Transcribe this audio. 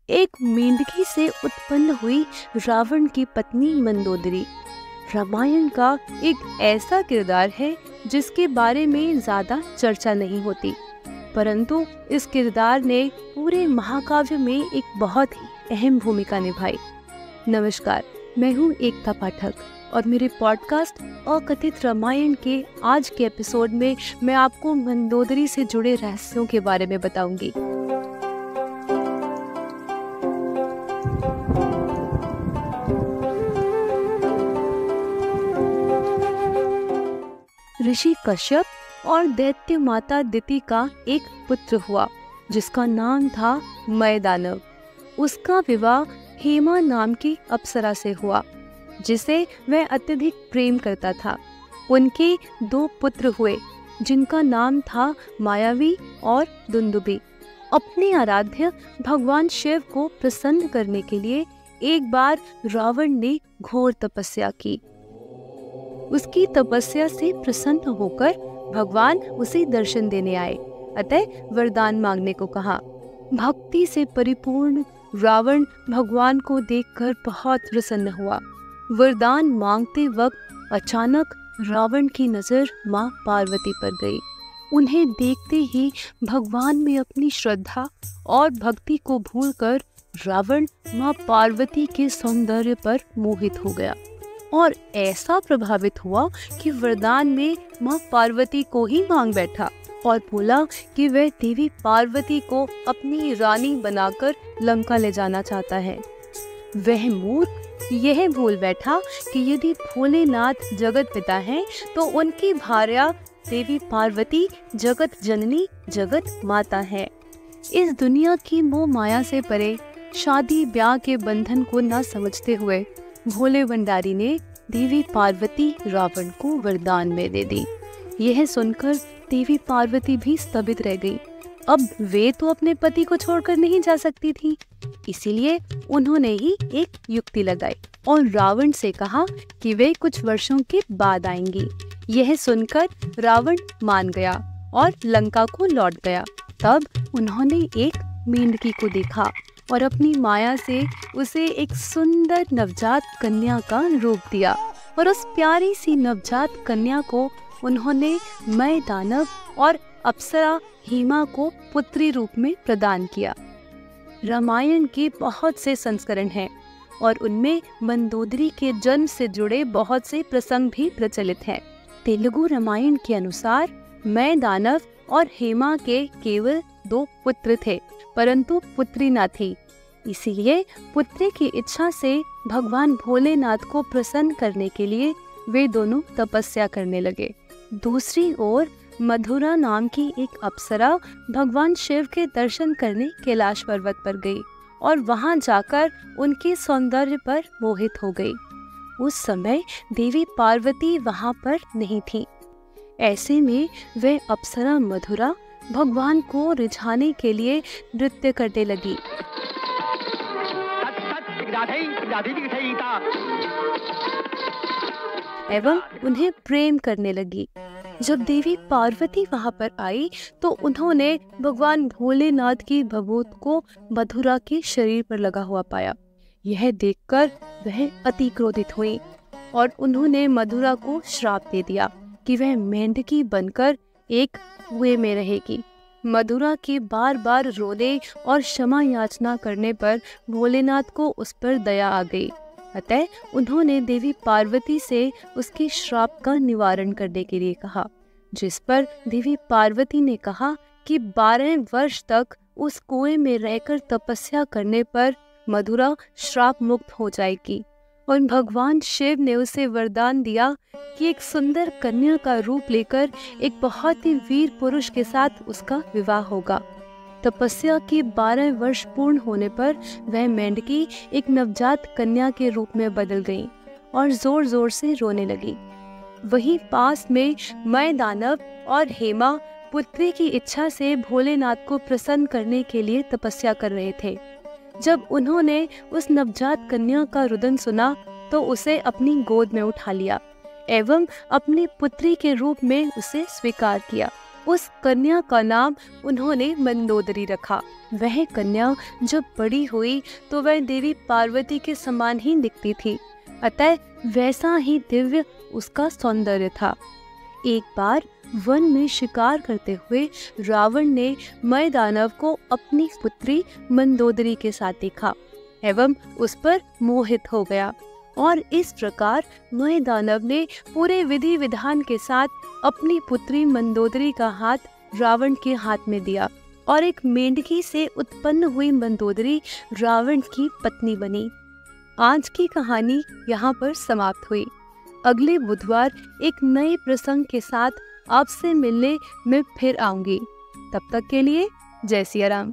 एक मेंढकी से उत्पन्न हुई रावण की पत्नी मंदोदरी रामायण का एक ऐसा किरदार है जिसके बारे में ज्यादा चर्चा नहीं होती, परंतु इस किरदार ने पूरे महाकाव्य में एक बहुत ही अहम भूमिका निभाई। नमस्कार, मैं हूँ एकता पाठक और मेरे पॉडकास्ट अकथित रामायण के आज के एपिसोड में मैं आपको मंदोदरी से जुड़े रहस्यों के बारे में बताऊंगी। ऋषि कश्यप और दैत्य माता दिति का एक पुत्र हुआ जिसका नाम था मैदानव। उसका विवाह हेमा नाम की अप्सरा से हुआ जिसे वह अत्यधिक प्रेम करता था। उनके 2 पुत्र हुए जिनका नाम था मायावी और दुंदुभी। अपने आराध्य भगवान शिव को प्रसन्न करने के लिए एक बार रावण ने घोर तपस्या की। उसकी तपस्या से प्रसन्न होकर भगवान उसे दर्शन देने आए, अतः वरदान मांगने को कहा। भक्ति से परिपूर्ण रावण भगवान को देखकर बहुत प्रसन्न हुआ। वरदान मांगते वक्त अचानक रावण की नजर माँ पार्वती पर गई। उन्हें देखते ही भगवान में अपनी श्रद्धा और भक्ति को भूलकर रावण माँ पार्वती के सौंदर्य पर मोहित हो गया और ऐसा प्रभावित हुआ कि वरदान में माँ पार्वती को ही मांग बैठा और बोला कि वह देवी पार्वती को अपनी रानी बनाकर लंका ले जाना चाहता है। वह मूर्ख यह भूल बैठा कि यदि भोलेनाथ जगत पिता हैं तो उनकी भार्या देवी पार्वती जगत जननी जगत माता है। इस दुनिया की मोह माया से परे शादी ब्याह के बंधन को न समझते हुए भोले भंडारी ने देवी पार्वती रावण को वरदान में दे दी। यह सुनकर देवी पार्वती भी स्तब्ध रह गई। अब वे तो अपने पति को छोड़कर नहीं जा सकती थी, इसीलिए उन्होंने ही एक युक्ति लगाई और रावण से कहा कि वे कुछ वर्षों के बाद आएंगी। यह सुनकर रावण मान गया और लंका को लौट गया। तब उन्होंने एक मेंढकी को देखा और अपनी माया से उसे एक सुंदर नवजात कन्या का रूप दिया और उस प्यारी सी नवजात कन्या को उन्होंने मैदानव और अप्सरा हेमा को पुत्री रूप में प्रदान किया। रामायण के बहुत से संस्करण हैं और उनमें मंदोदरी के जन्म से जुड़े बहुत से प्रसंग भी प्रचलित हैं। तेलुगु रामायण के अनुसार मैदानव और हेमा के केवल 2 पुत्र थे, परंतु पुत्री न थी। इसीलिए पुत्री की इच्छा से भगवान भोलेनाथ को प्रसन्न करने के लिए वे दोनों तपस्या करने लगे। दूसरी ओर मधुरा नाम की एक अप्सरा भगवान शिव के दर्शन करने कैलाश पर्वत पर गई और वहां जाकर उनके सौंदर्य पर मोहित हो गई। उस समय देवी पार्वती वहां पर नहीं थी। ऐसे में वह अप्सरा मधुरा भगवान को रिझाने के लिए नृत्य करने लगी एवं उन्हें प्रेम करने लगी। जब देवी पार्वती वहां पर आई तो उन्होंने भगवान भोलेनाथ की भभूत को मधुरा के शरीर पर लगा हुआ पाया। यह देखकर वह अति क्रोधित हुई और उन्होंने मधुरा को श्राप दे दिया कि वह मेंढकी बनकर एक कुएं में रहेगी। मधुरा के बार बार रोने और क्षमा याचना करने पर भोलेनाथ को उस पर दया आ गई, अतः उन्होंने देवी पार्वती से उसके श्राप का निवारण करने के लिए कहा, जिस पर देवी पार्वती ने कहा कि 12 वर्ष तक उस कुएं में रहकर तपस्या करने पर मधुरा श्राप मुक्त हो जाएगी। और भगवान शिव ने उसे वरदान दिया कि एक सुंदर कन्या का रूप लेकर एक बहुत ही वीर पुरुष के साथ उसका विवाह होगा। तपस्या के 12 वर्ष पूर्ण होने पर वह मेंढकी एक नवजात कन्या के रूप में बदल गई और जोर जोर से रोने लगी। वहीं पास में मैदानव और हेमा पुत्री की इच्छा से भोलेनाथ को प्रसन्न करने के लिए तपस्या कर रहे थे। जब उन्होंने उस नवजात कन्या का रुदन सुना तो उसे अपनी गोद में उठा लिया एवं अपनी पुत्री के रूप में उसे स्वीकार किया उस कन्या का नाम उन्होंने मंदोदरी रखा। वह कन्या जब बड़ी हुई तो वह देवी पार्वती के समान ही दिखती थी, अतः वैसा ही दिव्य उसका सौंदर्य था। एक बार वन में शिकार करते हुए रावण ने मय दानव को अपनी पुत्री मंदोदरी के साथ देखा एवं उस पर मोहित हो गया, और इस प्रकार मय दानव ने पूरे विधि विधान के साथ अपनी पुत्री मंदोदरी का हाथ रावण के हाथ में दिया, और एक मेंढकी से उत्पन्न हुई मंदोदरी रावण की पत्नी बनी। आज की कहानी यहाँ पर समाप्त हुई। अगले बुधवार एक नए प्रसंग के साथ आपसे मिलने मैं फिर आऊंगी। तब तक के लिए जय सिया राम।